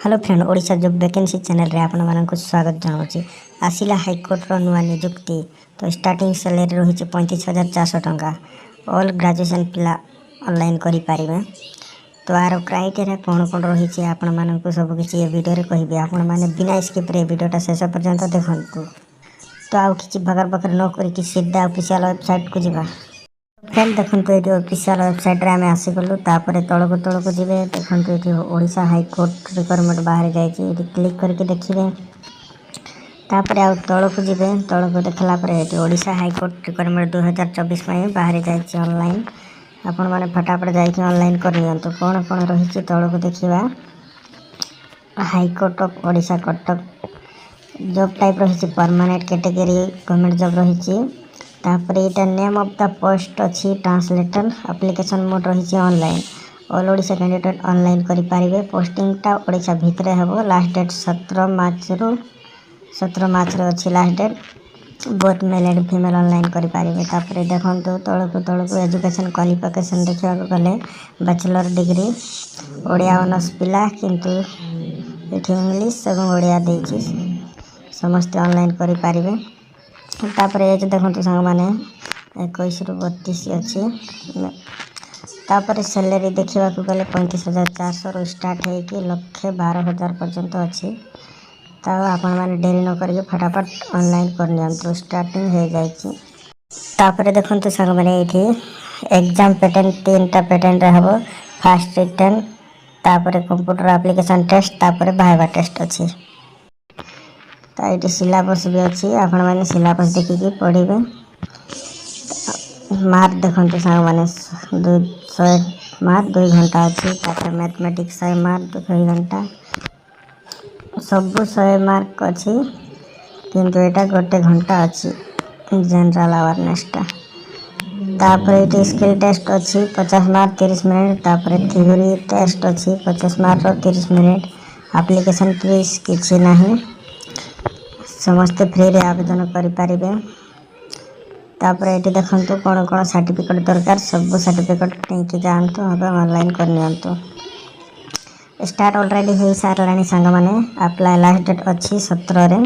Hello friend Odisha job vacancy channel रे आपण मानक स्वागत जनावछि। आसिला हाईकोर्ट रो नुआ नियुक्ति तो स्टार्टिंग सैलरी रही 35,400 टंका। ऑल ग्रेजुएशन पिला ऑनलाइन करि पारिबे। तो आरो क्राइटेरिया कोन कोन रही आपण मानक सब किछि ए वीडियो रे कहबे। आपण माने बिना स्किप रे वीडियोटा शेष पर्यंत देखंतु। तो आउ किछि बगर बकर न करि कि सीधा ऑफिशियल वेबसाइट को जिबा। फ्रेंड देखंतु एटी ऑफिशियल वेबसाइट रे आमे आसी गलु। तापरे तळको जिबे। देखंतु एटी ओडिशा हाईकोर्ट रिक्वायरमेंट बाहर जायछि। एटी क्लिक करके देखिबे। तापरे आउ तळको जिबे। तळको देखला परे एटी ओडिशा हाईकोर्ट रिक्वायरमेंट 2024 पय बाहर जायछि ऑनलाइन। आपण माने फटाफट जायछि ऑनलाइन कर नियंतु। कोन कोन रहिछि तळको देखिबा। High court of Odisha Cuttack job type रहिछि परमानेंट कैटेगरी गवर्नमेंट जॉब रहिछि। तापरे एटा नेम ऑफ द पोस्ट अछि ट्रांसलेटर। एप्लीकेशन मोड रही online. All Odisha candidate online करि पारिबे। पोस्टिंग टा ओडिशा भितरे हेबो। लास्ट डेट 17 मार्च रो अछि last date. Both male and female online करि पारिबे। तापरे देखंतु तळको एजुकेशन क्वालिफिकेशन देखिबा गले बैचलर डिग्री ओडिया ऑनर्स पिला किंतु एठी इंग्लिश एवं ओडिया देछि। समस्त ऑनलाइन करि पारिबे। तापरे एज देखंतु संग माने 21 रु 32 अछि। तापरे सैलरी देखिबा को गले 35,400 रु स्टार्ट है कि 1,12,000 पर्यंत अछि। ता आपण माने देरी न करिके फटाफट ऑनलाइन कर नियंतु। स्टार्टिंग हे जायछि। तापरे देखंतु संग माने एठी एग्जाम पैटर्न 3टा पैटर्न रहबो। फर्स्ट रिटन तापरे कंप्यूटर एप्लीकेशन टेस्ट तापरे वाइवा टेस्ट अछि। ता एटी सिलेबस भी अछि। आपण माने सिलेबस देखि के पढिबे। मार्क देखंतु संग माने 200 मार्क 2 घंटा अछि। तापर मैथमेटिक्स 100 मार्क 2 घंटा सब 100 मार्क अछि किंतु एटा गोटे घंटा अछि जनरल अवेयरनेस टा। तापर एटी स्किल टेस्ट अछि 50 मार्क 30 मिनिट। तापर थ्योरी टेस्ट अछि 50 मार्क 30 मिनिट। एप्लीकेशन फीस किछि नाही। समस्त फ्री रे आवेदन करि पारिबे। तापर एटी देखंतु कोन कोन सर्टिफिकेट दरकार सब सर्टिफिकेट टेंकी जानतु अब ऑनलाइन कर नियंतु। स्टार्ट ऑलरेडी हे सारलानी संग माने अप्लाई लास्ट डेट अछि 17 रे।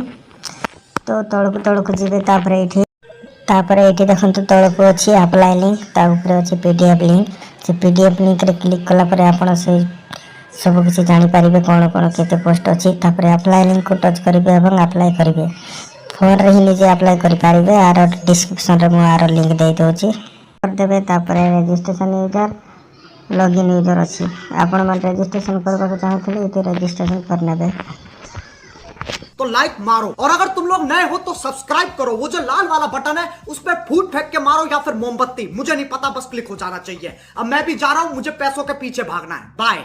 तो तळको जिबे। तापर एटी देखंतु तळको अछि अप्लाई लिंक। ता ऊपर अछि पीडीएफ लिंक। से पीडीएफ लिंक रे क्लिक कला परे आपण से सब किछि जानि पारिबे कोन कोन केते पोस्ट अछि। तापर अप्लाई लिंक को टच करिवे एवं अप्लाई करिवे। फोन रे ही निजे अप्लाई करि पारिबे। आर डिस्क्रिप्शन रे मु आर लिंक दे दोछि कर देबे। तापर रजिस्ट्रेशन यूजर लॉगिन यूजर अछि। आपण मन रजिस्ट्रेशन करबा चाहथले एते रजिस्ट्रेशन कर नेबे। तो लाइक मारो और अगर तुम लोग नए हो तो सब्सक्राइब करो। वो जो लाल वाला बटन है उस पर फूट फेंक के मारो या फिर मोमबत्ती, मुझे नहीं पता, बस क्लिक हो जाना चाहिए। अब मैं भी जा रहा हूं, मुझे पैसों के पीछे भागना है। बाय।